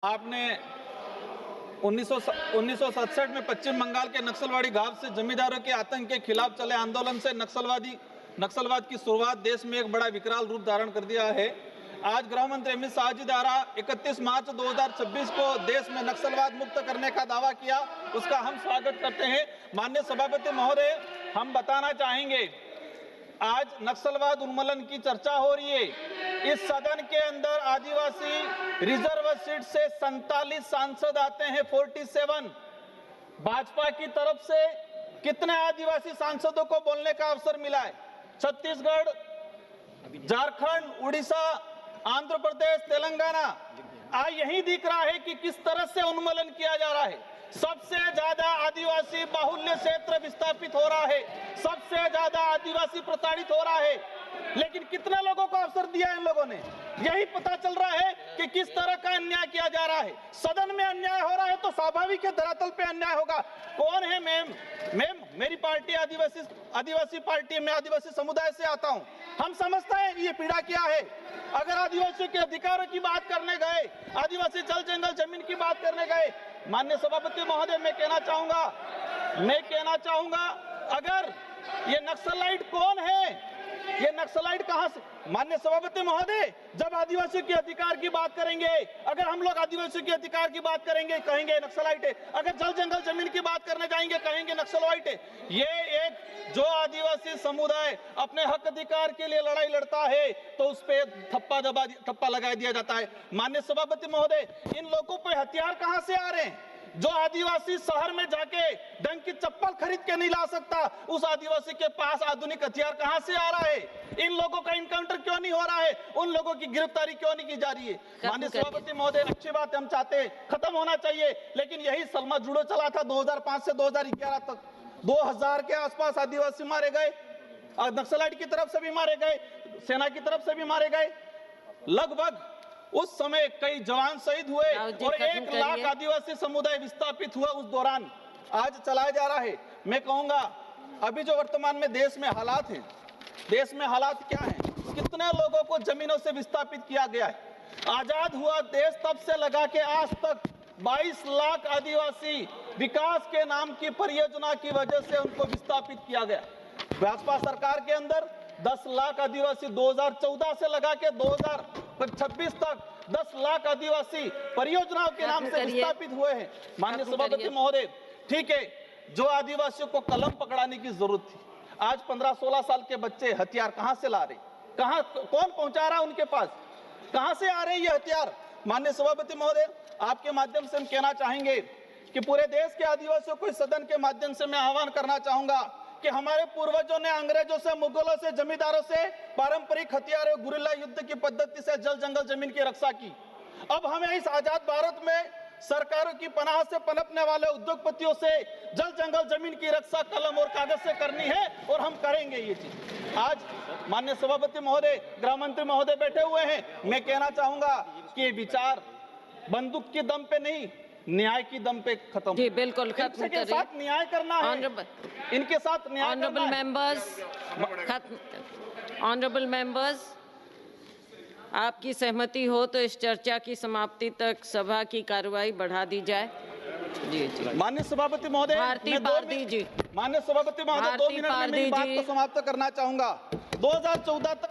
आपने 1967 में पश्चिम बंगाल के नक्सलवाड़ी घाव से जमींदारों के आतंक के खिलाफ चले आंदोलन से नक्सलवाद की शुरुआत देश में एक बड़ा विकराल रूप धारण कर दिया है। आज गृह मंत्री अमित शाह जी द्वारा 31 मार्च 2026 को देश में नक्सलवाद मुक्त करने का दावा किया, उसका हम स्वागत करते हैं। माननीय सभापति महोदय, हम बताना चाहेंगे, आज नक्सलवाद उन्मूलन की चर्चा हो रही है। इस सदन के अंदर आदिवासी रिजर्व सीट से 47 सांसद आते हैं, 47। भाजपा की तरफ से कितने आदिवासी सांसदों को बोलने का अवसर मिला है? छत्तीसगढ़, झारखंड, उड़ीसा, आंध्र प्रदेश, तेलंगाना। आज यही दिख रहा है कि किस तरह से उन्मूलन किया जा रहा है। सबसे ज्यादा आदिवासी बाहुल्य क्षेत्र विस्थापित हो रहा है, सबसे ज्यादा आदिवासी प्रताड़ित हो रहा है, लेकिन कितने लोगों को अवसर दिया इन लोगों ने? यही पता चल रहा है कि किस तरह का अन्याय किया जा रहा है। सदन में अन्याय हो रहा है तो स्वाभाविक है धरातल पे अन्याय होगा। कौन है मैम? मेरी पार्टी आदिवासी पार्टी, मैं आदिवासी समुदाय से आता हूं। हम समझते हैं ये पीड़ा क्या है। अगर आदिवासियों के अधिकारों की बात करने गए, आदिवासी जल जंगल जमीन की बात करने गए, माननीय सभापति महोदय, मैं कहना चाहूंगा अगर ये नक्सलाइट कौन है, ये नक्सलाइट कहां से? माननीय सभापति महोदय, जब आदिवासियों के अधिकार की बात करेंगे, अगर हम लोग आदिवासियों के अधिकार की बात करेंगे, कहेंगे नक्सलाइट है। अगर जल जंगल जमीन की बात करने जाएंगे, कहेंगे नक्सलाइट है। ये एक जो आदिवासी समुदाय अपने हक अधिकार के लिए लड़ाई लड़ता है तो उस पर थप्पा लगा दिया जाता है। माननीय सभापति महोदय, इन लोगों पे हथियार कहां से आ रहे हैं? जो आदिवासी शहर में जाके डंक की चप्पल खरीद के नहीं ला सकता, उस आदिवासी के पास आधुनिक हथियार कहां से आ रहा है? इन लोगों का इनकाउंटर क्यों नहीं हो रहा है? उन लोगों की गिरफ्तारी क्यों नहीं की जा रही है? माननीय सभापति महोदय, अच्छी बात हम चाहते हैं, खत्म होना चाहिए, लेकिन यही सलमा जुड़ो चला था 2005 से 2011 तक। 2000 के आसपास आदिवासी मारे गए, नक्सलाइट की तरफ से भी मारे गए, सेना की तरफ से भी मारे गए। लगभग उस समय कई जवान शहीद हुए और 1 लाख आदिवासी समुदाय विस्थापित हुआ उस दौरान। आज चलाया जा रहा है। मैं कहूंगा अभी जो वर्तमान में देश में हालात हैं, देश में हालात क्या हैं? कितने लोगों को जमीनों से विस्थापित किया गया है। आजाद हुआ देश तब से लगा के आज तक 22 लाख आदिवासी विकास के नाम की परियोजना की वजह से उनको विस्थापित किया गया। भाजपा सरकार के अंदर 10 लाख आदिवासी 2014 से लगा के 2026 तक 10 लाख आदिवासी परियोजनाओं के नाम से विस्थापित हुए हैं। माननीय सभापति महोदय, ठीक है, जो आदिवासियों को कलम पकड़ाने की जरूरत थी, आज 15-16 साल के बच्चे हथियार कहां से ला रहे? कौन पहुंचा रहा है उनके पास? कहां से आ रहे हैं ये हथियार? माननीय सभापति महोदय, आपके माध्यम से हम कहना चाहेंगे कि पूरे देश के आदिवासियों को इस सदन के माध्यम से मैं आह्वान करना चाहूंगा कि हमारे पूर्वजों ने अंग्रेजों से, मुगलों से, जमींदारों से पारंपरिक हथियारों, गुरिल्ला युद्ध की पद्धति से जल जंगल जमीन की रक्षा की। अब हमें इस आजाद भारत में सरकारों की पनाह से पनपने वाले उद्योगपतियों से जल जंगल जमीन की रक्षा कलम और कागज से करनी है और हम करेंगे ये चीज। आज माननीय सभापति महोदय, गृह मंत्री महोदय बैठे हुए हैं, मैं कहना चाहूंगा कि ये विचार बंदूक के दम पे नहीं, न्याय की दम पे खत्म। जी बिल्कुल, खत्म इनके साथ न्याय करना है, इनके साथ न्याय करना है। ऑनरेबल मेंबर्स, आपकी सहमति हो तो इस चर्चा की समाप्ति तक सभा की कार्रवाई बढ़ा दी जाए। जी जी माननीय सभापति महोदय, माननीय सभापति महोदय, 2 मिनट में मेरी बात को समाप्त करना चाहूंगा। 2014 तक